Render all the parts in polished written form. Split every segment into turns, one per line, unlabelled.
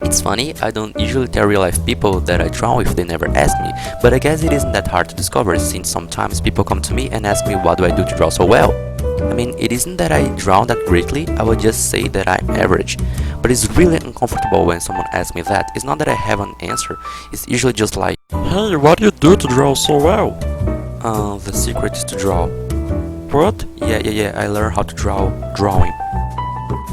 It's funny, I don't usually tell real life people that I draw if they never ask me, but I guess it isn't that hard to discover since sometimes people come to me and ask me what do I do to draw so well. I mean, it isn't that I draw that greatly, I would just say that I'm average. But it's really uncomfortable when someone asks me that. It's not that I have an answer, it's usually just like,
Hey, what do you do to draw so well?
The secret is to draw.
What?
Yeah, I learned how to draw drawing.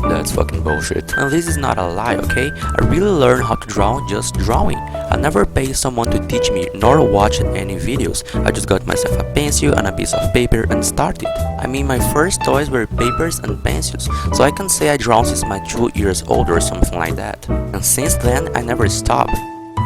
That's fucking bullshit. And this is not a lie, okay? I really learned how to draw just drawing. I never paid someone to teach me nor watched any videos. I just got myself a pencil and a piece of paper and started. I mean, my first toys were papers and pencils, so I can say I draw since my 2 years old or something like that. And since then, I never stopped.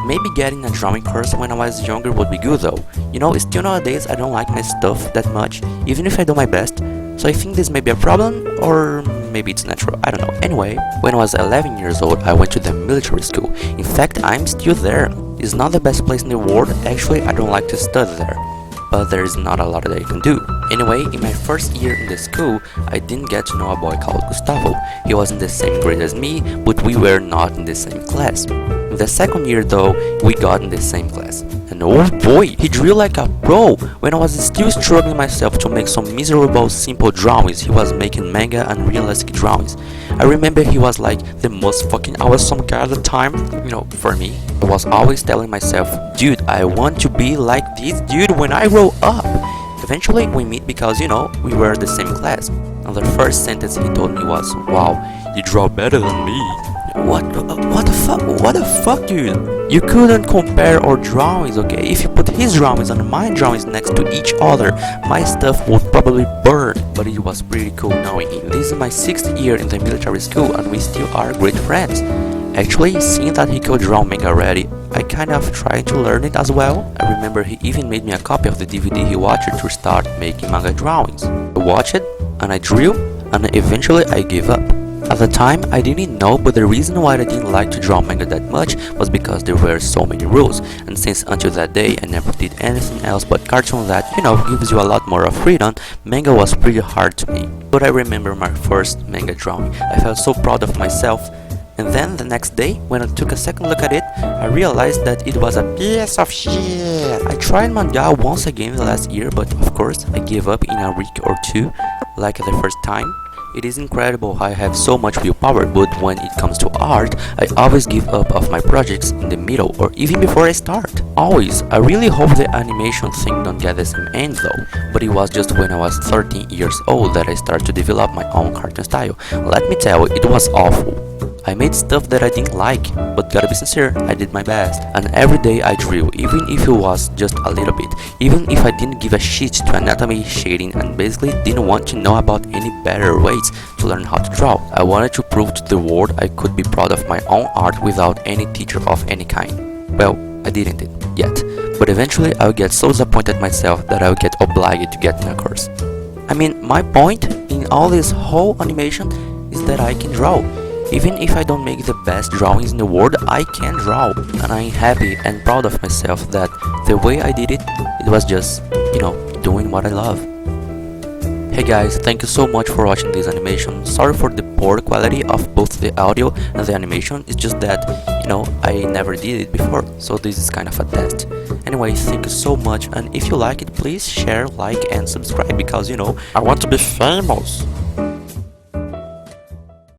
Maybe getting a drawing course when I was younger would be good though. You know, still nowadays I don't like my stuff that much, even if I do my best. So I think this may be a problem, or maybe it's natural, I don't know. Anyway, when I was 11 years old, I went to the military school. In fact, I'm still there. It's not the best place in the world, actually I don't like to study there. But there is not a lot that I can do. Anyway, in my first year in the school, I didn't get to know a boy called Gustavo. He was in the same grade as me, but we were not in the same class. In the second year though, we got in the same class. And oh boy, he drew like a pro! When I was still struggling myself to make some miserable simple drawings, he was making manga and realistic drawings. I remember he was like the most fucking awesome guy at the time. You know, for me, I was always telling myself, dude, I want to be like this dude when I grow up. Eventually we meet because, you know, we were the same class. And the first sentence he told me was, wow, you draw better than me. What the fuck, dude? You couldn't compare our drawings, okay? If you put his drawings and my drawings next to each other, my stuff would probably burn. But it was pretty cool knowing him. This is my 6th year in the military school and we still are great friends. Actually, seeing that he could draw manga already, I kind of tried to learn it as well. I remember he even made me a copy of the DVD he watched to start making manga drawings. I watched it, and I drew, and eventually I gave up. At the time, I didn't know, but the reason why I didn't like to draw manga that much was because there were so many rules, and since until that day I never did anything else but cartoon that, you know, gives you a lot more of freedom, manga was pretty hard to me. But I remember my first manga drawing. I felt so proud of myself. And then the next day, when I took a second look at it, I realized that it was a piece of shit. I tried manga once again last year, but of course I gave up in a week or two, like the first time. It is incredible how I have so much willpower, but when it comes to art, I always give up of my projects in the middle or even before I start. Always. I really hope the animation thing don't get the same end though, but it was just when I was 13 years old that I started to develop my own cartoon style. Let me tell you, it was awful. I made stuff that I didn't like, but gotta be sincere, I did my best. And every day I drew, even if it was just a little bit, even if I didn't give a shit to anatomy, shading, and basically didn't want to know about any better ways to learn how to draw. I wanted to prove to the world I could be proud of my own art without any teacher of any kind. Well, I didn't yet, but eventually I'll get so disappointed myself that I'll get obliged to get in a course. I mean, my point in all this whole animation is that I can draw. Even if I don't make the best drawings in the world, I can draw. And I'm happy and proud of myself that the way I did it, it was just, you know, doing what I love. Hey guys, thank you so much for watching this animation. Sorry for the poor quality of both the audio and the animation. It's just that, you know, I never did it before, so this is kind of a test. Anyway, thank you so much, and if you like it, please share, like and subscribe because, you know,
I want to be famous.